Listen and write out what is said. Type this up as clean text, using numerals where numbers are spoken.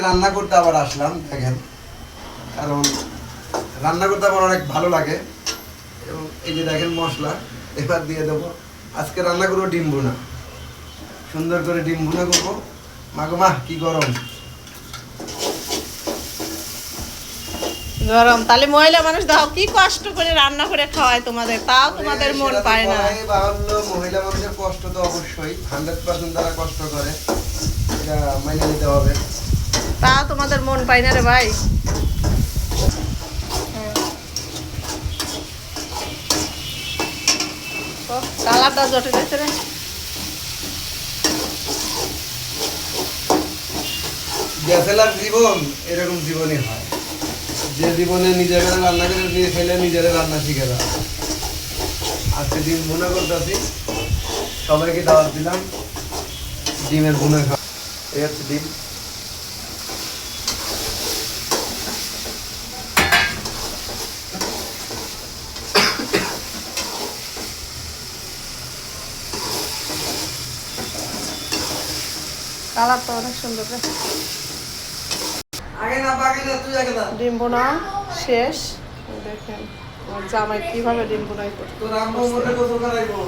রান্না করতে আবার আসলাম দেখেন, কারণ রান্না করতে আমার অনেক ভালো লাগে। এবং এই যে দেখেন মশলা এবার দিয়ে দেবো। আজকে রান্না করবো ডিম ভুনা, সুন্দর করে ডিম ভুনা করবো। মাগো মা কি গরম গরম, তাহলে মহিলা মানুষ দাও কি কষ্ট করে রান্না করে খাওয়ায় তোমাদের, তাও তোমাদের মন পায় না। মহিলা মানুষের কষ্ট তো অবশ্যই 100% তারা কষ্ট করে, এটা মাইনে নিতে হবে। তাও তোমাদের মন পায় না রে ভাই। কালারটা জটে যাচ্ছে রে। ব্যাচেলার জীবন এরকম জীবনই হয়, যে জীবনে নিজের রান্না করে নিয়ে খেলে নিজের রান্না শিখে যাও। আজকে ডিম ভুনা করতেছি, সবাইকে দাওয়াত দিলাম ডিমের ভুনা খাওয়া। এই হচ্ছে ডিম। কালারটা অনেক সুন্দর রে। আগে না পাকে না, তুই আগে না। ডিম বোনা শেষ। দেখেন আমার জামাই কিভাবে ডিম বোনাই করছে। তোর আম্মু মোটে কত করাইবো।